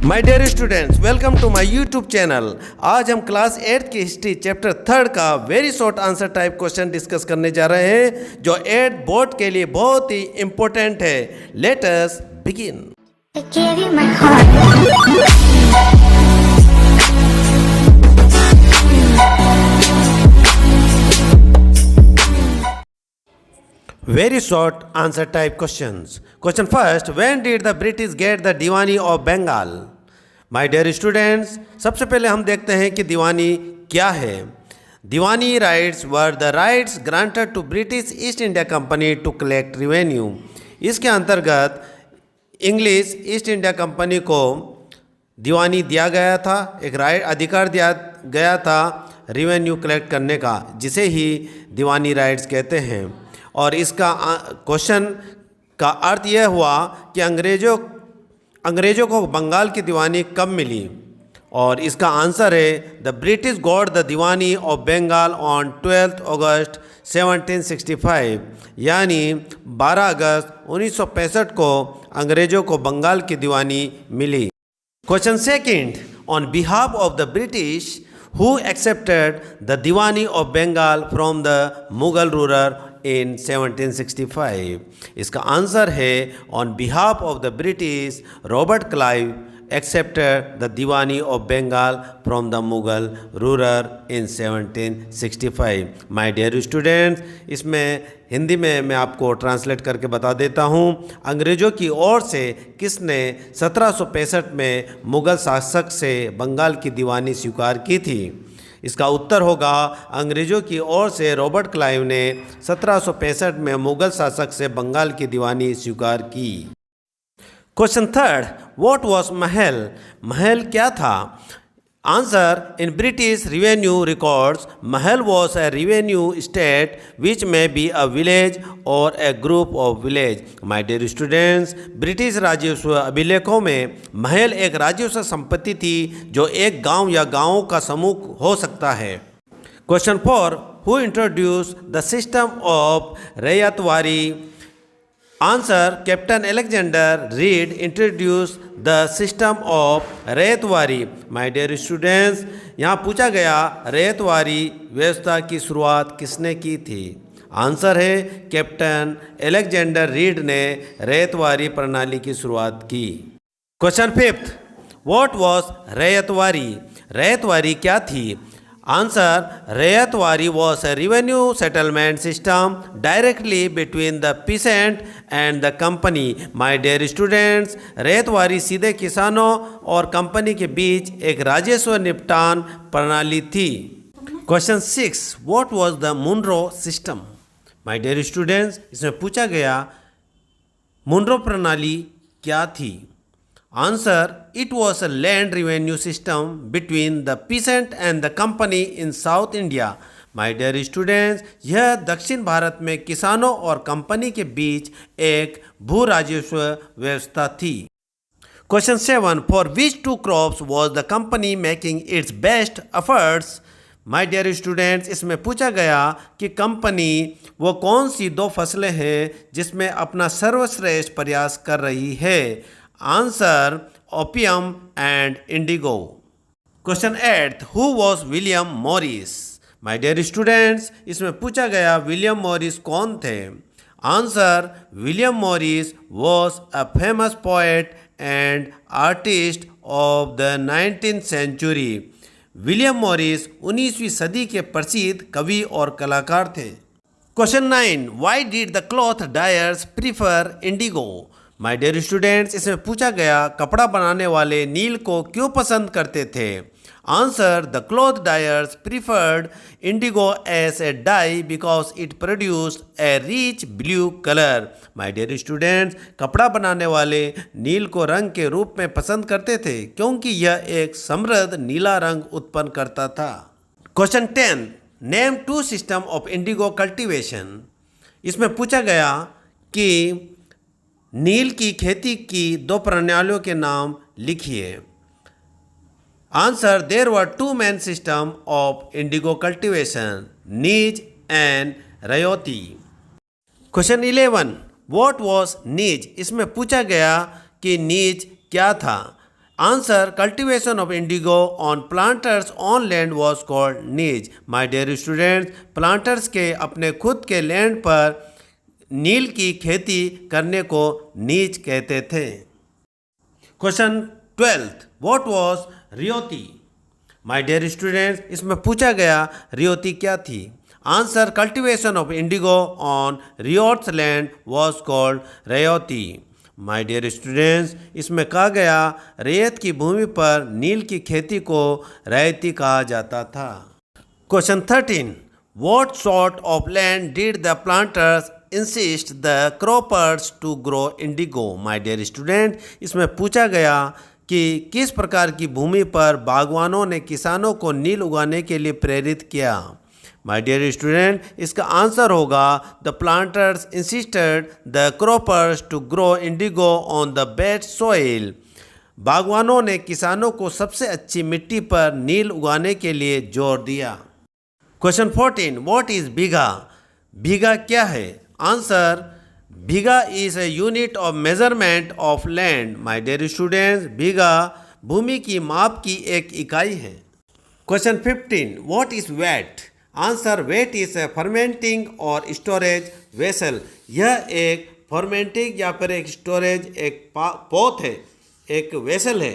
My dear students, welcome to my YouTube channel. आज हम class 8 की हिस्ट्री चैप्टर 3 का very short answer type question discuss करने जा रहे हैं जो 8 बोर्ड के लिए बहुत ही इंपॉर्टेंट है। Let us begin. Very short answer type questions. Question first, when did the British get the Diwani of Bengal? My dear students, सबसे पहले हम देखते हैं कि दीवानी क्या है। Diwani rights were the rights granted to British East India company to collect revenue. इसके अंतर्गत इंग्लिश ईस्ट इंडिया कंपनी को दीवानी दिया गया था, एक राइट अधिकार दिया गया था रिवेन्यू कलेक्ट करने का, जिसे ही दीवानी राइट्स कहते हैं। और इसका क्वेश्चन का अर्थ यह हुआ कि अंग्रेज़ों को बंगाल की दीवानी कब मिली, और इसका आंसर है the British got the diwani of Bengal on 12 August 1765, यानी 12 अगस्त 1965 को अंग्रेज़ों को बंगाल की दीवानी मिली। Question second, on behalf of the British who accepted the Diwani of Bengal from the Mughal ruler in 1765? इसका आंसर है on behalf of the British, Robert Clive accepted the Diwani of Bengal from the Mughal ruler in 1765. My dear students, इसमें हिंदी में मैं आपको translate करके बता देता हूँ। अंग्रेज़ों की ओर से किसने 1765 में मुग़ल शासक से बंगाल की दीवानी स्वीकार की थी? इसका उत्तर होगा अंग्रेज़ों की ओर से रॉबर्ट क्लाइव ने 1765 में मुग़ल शासक से बंगाल की दीवानी स्वीकार की। क्वेश्चन थर्ड, व्हाट वाज महल? महल क्या था? Answer, in British revenue records mahal was a revenue state which may be a village और a group of village. My dear students, British राजस्व अभिलेखों में महल एक राजस्व संपत्ति थी जो एक गांव या गांवों का समूह हो सकता है। Question 4, who introduce the system of ryotwari? Answer, captain Alexander Read introduce the system of ryotwari. My dear students, यहाँ पूछा गया रैयतवारी व्यवस्था की शुरुआत किसने की थी? आंसर है कैप्टन अलेक्जेंडर रीड ने रैयतवारी प्रणाली की शुरुआत की। Question fifth, what was ryotwari? Ryotwari क्या थी? Answer, ryotwari was a revenue settlement system directly between the peasant and the company. My dear students, ryotwari सीधे किसानों और कंपनी के बीच एक राजस्व निपटान प्रणाली थी। Question 6, what was the Monroe system? My dear students, इसमें पूछा गया मुनरो प्रणाली क्या थी? Answer, it was a land revenue system between the peasant and the company in South India. My dear students, यह दक्षिण भारत में किसानों और कंपनी के बीच एक भू राजस्व व्यवस्था थी। Question 7, for which two crops was the company making its best efforts? My dear students, इसमें पूछा गया कि कंपनी वो कौन सी दो फसलें हैं जिसमें अपना सर्वश्रेष्ठ प्रयास कर रही है? Answer, opium and indigo. Question 8, who was William Morris? My dear students, इसमें पूछा गया विलियम मॉरिस कौन थे? Answer, William Morris was a famous poet and artist of the 19th century. William Morris 19वीं सदी के प्रसिद्ध कवि और कलाकार थे। Question 9, why did the cloth dyers prefer indigo? My dear students, इसमें पूछा गया कपड़ा बनाने वाले नील को क्यों पसंद करते थे? Answer, the cloth dyers preferred indigo as a dye because it produced a rich blue colour. My dear students, कपड़ा बनाने वाले नील को रंग के रूप में पसंद करते थे क्योंकि यह एक समृद्ध नीला रंग उत्पन्न करता था। Question 10, name two system of indigo cultivation. इसमें पूछा गया कि नील की खेती की दो प्रणालियों के नाम लिखिए। Answer, there were two main system of indigo cultivation, nij and ryoti. Question 11, what was nij? इसमें पूछा गया कि नीज क्या था? Answer cultivation of indigo on planters on land was called nij. My dear students, planters के अपने खुद के लैंड पर नील की खेती करने को नीज कहते थे। Question 12th, what was ryoti? My dear students, इसमें पूछा गया रियोती क्या थी। Answer cultivation of indigo on ryots land was called ryoti. My dear students, इसमें कहा गया रेत की भूमि पर नील की खेती को रैयती कहा जाता था। Question 13, what sort of land did the planters insist the croppers to grow indigo? My dear student, इसमें पूछा गया कि किस प्रकार की भूमि पर बागवानों ने किसानों को नील उगाने के लिए प्रेरित किया। माय डियर स्टूडेंट, इसका आंसर होगा the planters insisted the croppers to grow indigo on the best soil. बागवानों ने किसानों को सबसे अच्छी मिट्टी पर नील उगाने के लिए जोर दिया। Question 14, what is bigha? Bigha क्या है? Answer bigha is a unit of measurement of land. My dear students, bigha भूमि की माप की एक इकाई है। Question 15, what is vat? Answer vat is a fermenting और स्टोरेज वेसल। यह एक फर्मेंटिंग या फिर एक स्टोरेज एक पोत है, एक वेसल है।